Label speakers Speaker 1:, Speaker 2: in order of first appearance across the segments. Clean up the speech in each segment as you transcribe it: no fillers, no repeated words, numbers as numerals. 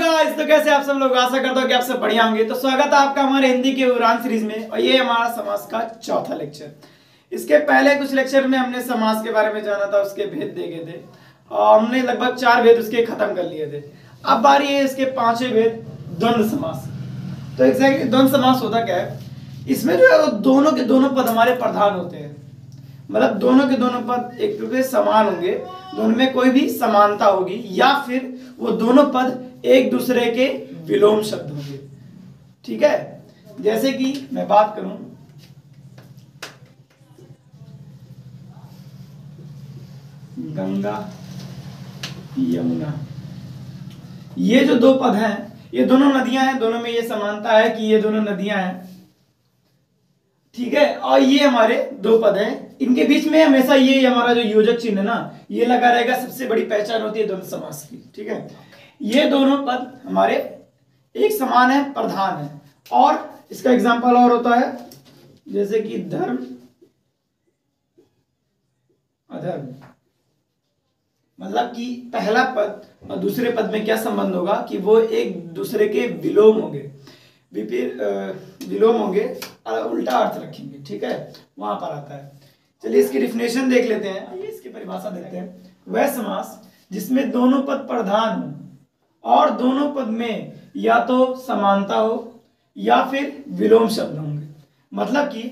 Speaker 1: Guys, तो कैसे आप सब लोग? आशा करता हूँ कि आप सब बढ़िया होंगे। तो स्वागत है आपका हमारे हिंदी के उड़ान सीरीज में, और ये हमारा समास का चौथा लेक्चर। इसके पहले कुछ लेक्चर में हमने समास के बारे में जाना था, उसके भेद देखे थे और हमने लगभग 4 भेद उसके खत्म कर लिए थे। अब बारी है इसके 5वें भेद, द्वंद्व समास। तो एग्जैक्टली द्वंद्व समास होता क्या है? इसमें जो है वो दोनों के दोनों पद हमारे प्रधान होते हैं, मतलब दोनों के दोनों पद एक दूसरे समान होंगे, दोनों में कोई भी समानता होगी, या फिर वो दोनों पद एक दूसरे के विलोम शब्द होंगे। ठीक है, जैसे कि मैं बात करूं, गंगा यमुना, ये जो दो पद हैं, ये दोनों नदियां हैं, दोनों में ये समानता है कि ये दोनों नदियां हैं। ठीक है, और ये हमारे दो पद हैं, इनके बीच में हमेशा ये हमारा जो योजक चिन्ह है ना, ये लगा रहेगा। सबसे बड़ी पहचान होती है द्वंद्व समास की। ठीक है, ये दोनों पद हमारे एक समान है, प्रधान है। और इसका एग्जांपल और होता है, जैसे कि धर्म अधर्म, मतलब कि पहला पद और दूसरे पद में क्या संबंध होगा कि वो एक दूसरे के विलोम होंगे, विलोम होंगे, उल्टा अर्थ रखेंगे। ठीक है, वहां पर आता है। चलिए इसकी डिफिनेशन देख लेते हैं, आइए इसकी परिभाषा देखते हैं। वह समास जिसमें दोनों पद प्रधान हो और दोनों पद में या तो समानता हो या फिर विलोम शब्द होंगे। मतलब कि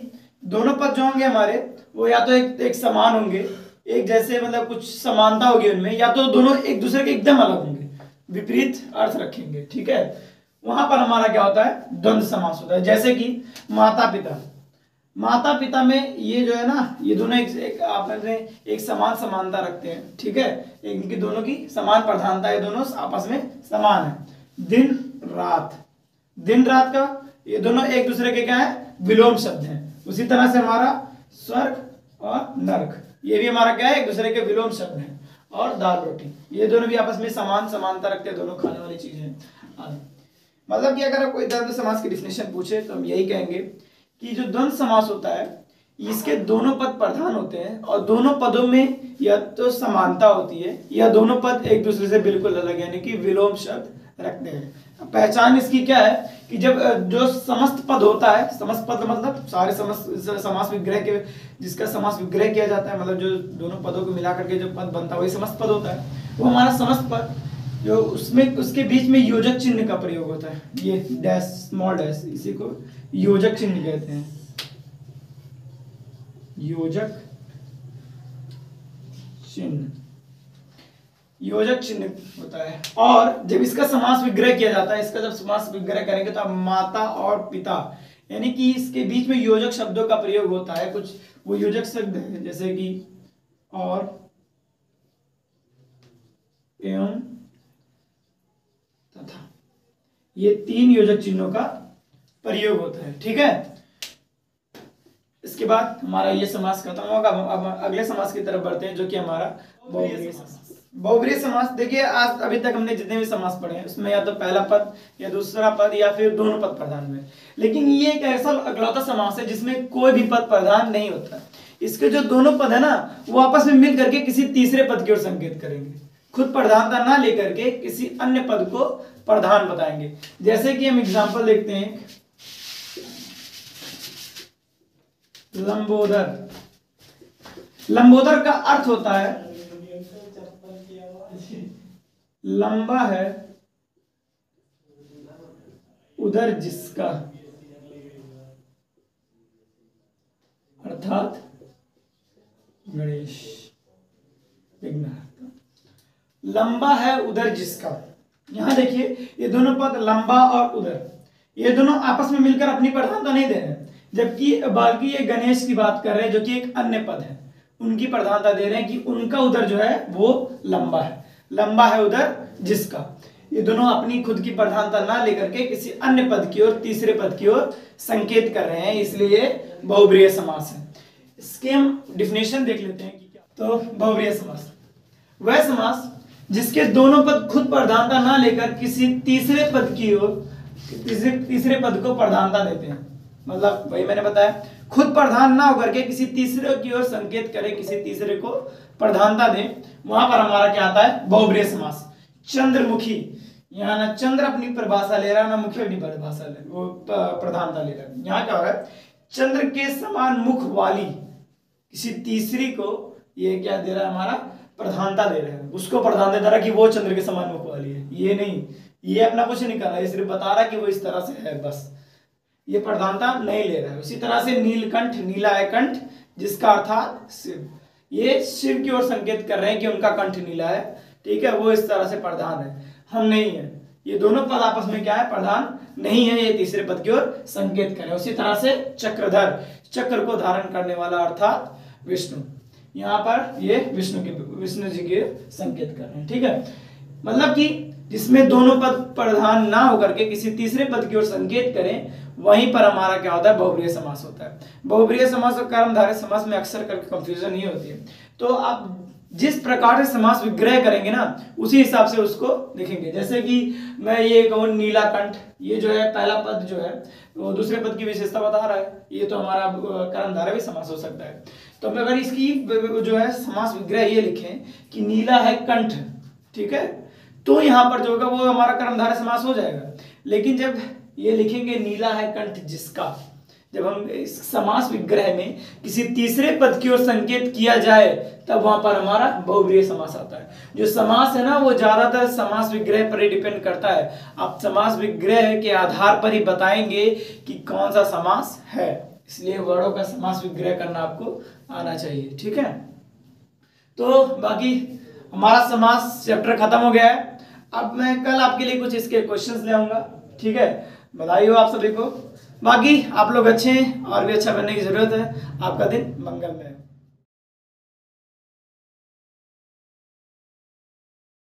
Speaker 1: दोनों पद जो होंगे हमारे, वो या तो एक समान होंगे, एक जैसे, मतलब कुछ समानता होगी उनमें, या तो दोनों एक दूसरे के एकदम अलग होंगे, विपरीत अर्थ रखेंगे। ठीक है, वहां पर हमारा क्या होता है? द्वंद्व समास होता है। जैसे कि माता पिता, माता पिता में ये जो है ना, ये दोनों एक समान समानता रखते हैं। ठीक है, इनकी दोनों की समान प्रधानता है, दोनों आपस में समान है। दिन रात, दिन रात का, ये दोनों एक दूसरे के क्या है? विलोम शब्द हैं। उसी तरह से हमारा स्वर्ग और नरक, ये भी हमारा क्या है? एक दूसरे के विलोम शब्द हैं। और दाल रोटी, ये दोनों भी आपस में समानता रखते हैं, दोनों खाने वाली चीजें हैं। मतलब कि अगर कोई द्वंद्व समास की डिफिनेशन पूछे तो हम यही कहेंगे कि जो द्वंद्व समास होता है, इसके दोनों पद प्रधान होते हैं और दोनों पदों में या तो समानता होती है या दोनों पद एक दूसरे से बिल्कुल अलग, यानी कि विलोम शब्द रखते हैं। पहचान इसकी क्या है कि जब जो समस्त पद होता है, समस्त पद मतलब सारे समास विग्रह के, जिसका समास विग्रह किया जाता है, मतलब जो दोनों पदों को मिलाकर के जो पद बनता है वही समस्त पद होता है। वो हमारा समस्त पद जो उसमें उसके बीच में योजक चिन्ह का प्रयोग होता है, ये डैश, स्मॉल डैश, इसी को योजक चिन्ह कहते हैं। योजक चिन्ह, योजक चिन्ह होता है। और जब इसका समास विग्रह किया जाता है, इसका जब समास विग्रह करेंगे तो अब माता और पिता, यानी कि इसके बीच में योजक शब्दों का प्रयोग होता है। कुछ वो योजक शब्द है, जैसे कि और, एवं, तथा, ये 3 योजक चिन्हों का प्रयोग होता है। ठीक है, इसके बाद हमारा ये समास खत्म होगा। अब अगले समास की तरफ बढ़ते हैं, जो कि हमारा बहुब्रीहि समास। बहुब्रीहि समास, देखिए आज अभी तक हमने जितने भी समास पढ़े हैं उसमें या तो पहला पद या दूसरा पद या फिर दोनों पद प्रधान में, लेकिन ये एक ऐसा अगलौता समास है जिसमें कोई भी पद प्रधान नहीं होता। इसके जो दोनों पद है ना, वो आपस में मिल करके किसी तीसरे पद की ओर संकेत करेंगे, खुद प्रधानता ना लेकर के किसी अन्य पद को प्रधान बताएंगे। जैसे कि हम एग्जांपल देखते हैं, लंबोदर। लंबोदर का अर्थ होता है लंबा है उधर जिसका, अर्थात गणेश विघ्नहर्ता। लंबा है उधर जिसका, यहां देखिए ये दोनों पद लंबा और उधर, ये दोनों आपस में मिलकर अपनी प्रधानता नहीं दे रहे हैं, जबकि बाल्की ये गणेश की बात कर रहे हैं जो कि एक अन्य पद है, उनकी प्रधानता दे रहे हैं कि उनका उधर जो है वो लंबा है, लंबा है उधर जिसका। ये दोनों अपनी खुद की प्रधानता ना लेकर के किसी अन्य पद की ओर, तीसरे पद की ओर संकेत कर रहे हैं, इसलिए बहुब्रीहि समास है। इसके हम डिफिनेशन देख लेते हैं कि क्या। तो बहुब्रीहि समास वह समास जिसके दोनों पद खुद प्रधानता ना लेकर किसी तीसरे पद की ओर, तीसरे पद को प्रधानता देते हैं। मतलब वही मैंने बताया, खुद प्रधान ना होकर के किसी तीसरे की ओर संकेत करे, किसी तीसरे को प्रधानता दे, वहां पर हमारा क्या आता है? बहुब्रीहि समास। चंद्रमुखी, यहाँ ना चंद्र अपनी परिभाषा ले रहा है, ना मुखी अपनी परिभाषा ले वो प्रधानता ले रहा है। यहाँ क्या हो रहा है, चंद्र के समान मुख वाली किसी तीसरी को ये क्या दे रहा है, हमारा प्रधानता दे रहा है, उसको प्रधानता दे रहा है कि वो चंद्र के समान मुख वाली है। ये नहीं, ये अपना कुछ नहीं कर रहा है, ये सिर्फ बता रहा है कि वो इस तरह से है, बस ये प्रधानता नहीं ले रहा है। उसी तरह से नीलकंठ, नीला है कंठ जिसका अर्थात शिव, ये शिव की ओर संकेत कर रहे हैं कि उनका कंठ नीला है, ठीक है, वो इस तरह से प्रधान है, हम नहीं है। ये दोनों पद आपस में क्या है, प्रधान नहीं है, ये तीसरे पद की ओर संकेत कर रहे हैं। उसी तरह से चक्रधर, चक्र को धारण करने वाला अर्थात विष्णु, यहाँ पर ये विष्णु जी के संकेत कर रहे हैं, ठीक है। मतलब कि जिसमें दोनों पद प्रधान ना होकर के किसी तीसरे पद की ओर संकेत करें, वहीं पर हमारा क्या होता है, बहुब्रीहि समास होता है। बहुब्रीहि समास और कर्मधारय समास में अक्सर करके कंफ्यूजन नहीं होती है। तो आप जिस प्रकार से समास विग्रह करेंगे ना, उसी हिसाब से उसको लिखेंगे। जैसे कि मैं ये कहूँ नीला कंठ, ये जो है पहला पद जो है वो दूसरे पद की विशेषता बता रहा है, ये तो हमारा कर्मधारय भी समास हो सकता है। तो हम अगर इसकी जो है समास विग्रह ये लिखें कि नीला है कंठ, ठीक है, तो यहाँ पर जो होगा वो हमारा कर्मधारय समास हो जाएगा। लेकिन जब ये लिखेंगे नीला है कंठ जिसका, जब हम इस समास विग्रह में किसी तीसरे पद की ओर संकेत किया जाए, तब वहां पर हमारा बहुब्रीहि समास आता है। जो समास है ना, वो ज्यादातर समास विग्रह पर ही डिपेंड करता है। आप समास विग्रह के आधार पर ही बताएंगे कि कौन सा समास है, इसलिए वर्णों का समास विग्रह करना आपको आना चाहिए, ठीक है। तो बाकी हमारा समास चैप्टर खत्म हो गया है। अब मैं कल आपके लिए कुछ इसके क्वेश्चंस ले आऊंगा, ठीक है। बधाई हो आप सभी को। बाकी आप लोग अच्छे हैं और भी अच्छा बनने की जरूरत है। आपका दिन मंगलमय हो।